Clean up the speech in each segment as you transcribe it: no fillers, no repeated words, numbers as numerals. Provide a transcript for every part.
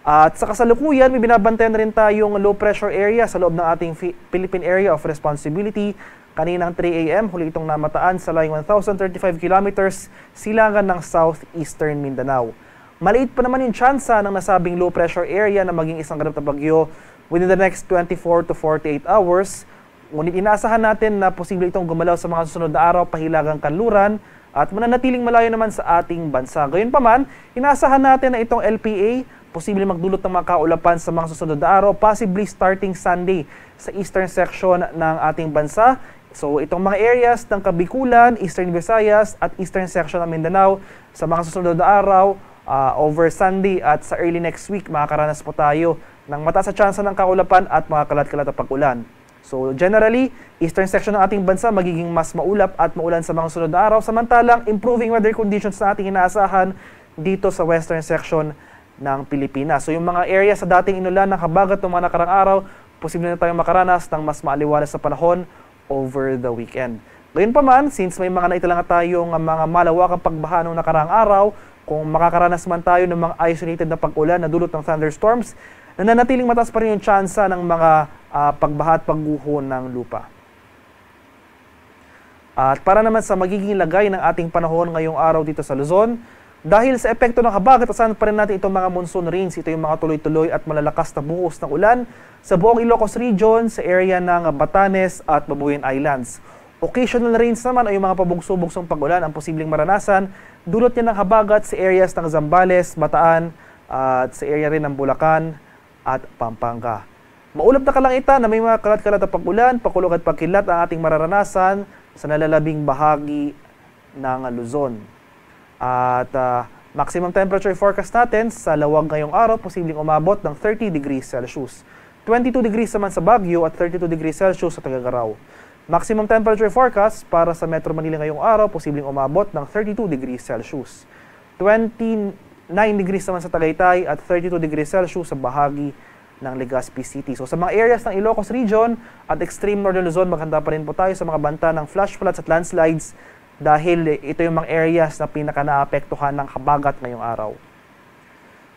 At sa kasalukuyan, may binabantayan na rin tayong low pressure area sa loob ng ating Philippine Area of Responsibility. Kaninang 3 a.m., huli itong namataan sa layong 1,035 kilometers silangan ng southeastern Mindanao. Maliit pa naman yung tsansa ng nasabing low pressure area na maging isang ganap na bagyo within the next 24 to 48 hours. Ngunit inaasahan natin na posible itong gumalaw sa mga susunod na araw pahilagang kanluran at mananatiling malayo naman sa ating bansa. Gayunpaman, inaasahan natin na itong LPA posible magdulot ng mga kaulapan sa mga susunod na araw, possibly starting Sunday sa eastern section ng ating bansa. So itong mga areas ng Kabikulan, Eastern Visayas at eastern section ng Mindanao sa mga susunod na araw, over Sunday at sa early next week, makakaranas po tayo ng mataas na tsansa ng kaulapan at mga kalat-kalat na pag-ulan. So generally, eastern section ng ating bansa magiging mas maulap at maulan sa mga sunod na araw, samantalang improving weather conditions na ating inaasahan dito sa western section ng Pilipinas. So yung mga area sa dating inulan ng habagat ng mga nakarang araw, posible na tayong makaranas ng mas maaliwalas na panahon over the weekend. Gayunpaman, since may mga naitalang tayong mga malawakang pagbaha noong nakarang araw, kung makakaranas man tayo ng mga isolated na pag-ulan na dulot ng thunderstorms, nananatiling mataas pa rin yung tsansa ng mga pagbaha at pagguho ng lupa. At para naman sa magiging lagay ng ating panahon ngayong araw dito sa Luzon, dahil sa epekto ng habagat, asahan pa rin natin itong mga monsoon rains. Ito yung mga tuloy-tuloy at malalakas na buhos ng ulan sa buong Ilocos Region, sa area ng Batanes at Babuyan Islands. Occasional rains naman ay yung mga pabugso-bugsong pag-ulan ang posibleng maranasan. Dulot niya ng habagat sa areas ng Zambales, Bataan at sa area rin ng Bulacan at Pampanga. Maulap na kalangitan na may mga kalat-kalat na pag-ulan, pakulog at pagkilat ang ating mararanasan sa nalalabing bahagi ng Luzon. At maximum temperature forecast natin sa Lawag ngayong araw, posibleng umabot ng 30 degrees Celsius. 22 degrees naman sa Baguio at 32 degrees Celsius sa Tuguegarao. Maximum temperature forecast para sa Metro Manila ngayong araw, posibleng umabot ng 32 degrees Celsius. 29 degrees naman sa Tagaytay at 32 degrees Celsius sa bahagi ng Legazpi City. So sa mga areas ng Ilocos Region at extreme northern Luzon, maghanda pa rin po tayo sa mga banta ng flash floods at landslides dahil ito yung mga areas na pinaka-naapektuhan ng habagat ngayong araw.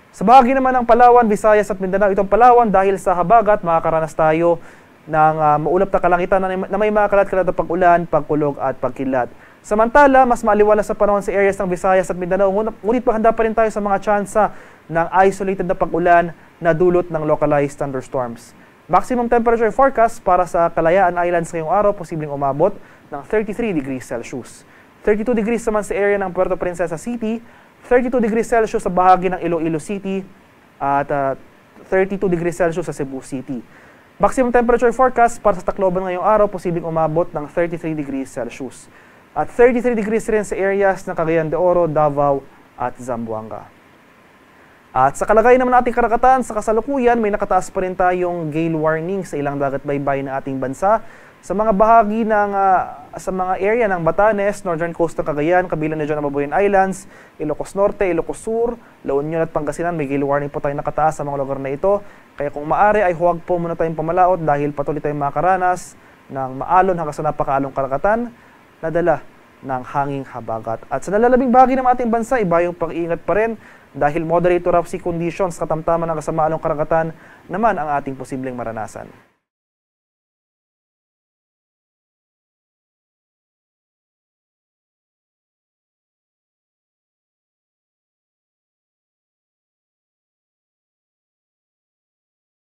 Sa bahagi naman ng Palawan, Visayas at Mindanao, itong Palawan dahil sa habagat, makakaranas tayo ng maulap na kalangitan na may mga kalat-kalat na pag-ulan, pagkulog at pagkilat. Samantala, mas maaliwalas sa panahon sa areas ng Visayas at Mindanao, ngunit maghanda pa rin tayo sa mga tsansa ng isolated na pag-ulan na dulot ng localized thunderstorms. Maximum temperature forecast para sa Kalayaan Islands ngayong araw, posibleng umabot ng 33 degrees Celsius. 32 degrees naman sa area ng Puerto Princesa City, 32 degrees Celsius sa bahagi ng Iloilo City, at 32 degrees Celsius sa Cebu City. Maximum temperature forecast para sa Tacloban ngayong araw, posibleng umabot ng 33 degrees Celsius. At 33 degrees rin sa areas ng Cagayan de Oro, Davao at Zamboanga. At sa kalagayan naman ating karagatan, sa kasalukuyan, may nakataas pa rin tayong gale warning sa ilang dagat baybayin ng ating bansa. Sa mga bahagi ng sa mga area ng Batanes, Northern Coast ng Cagayan, kabilang na dyan ang Babuyan Islands, Ilocos Norte, Ilocos Sur, La Union at Pangasinan, may gale warning po tayong nakataas sa mga lugar na ito. Kaya kung maaari ay huwag po muna tayong pamalaot dahil patuloy tayong makakaranas ng maalon hanggang sa napakaalong karagatan na dala ng hanging habagat. At sa nalalabing bahagi ng ating bansa, iba yung pag-iingat pa rin dahil moderate to rough sea conditions, katamtaman ng kasamaalong karagatan naman ang ating posibleng maranasan.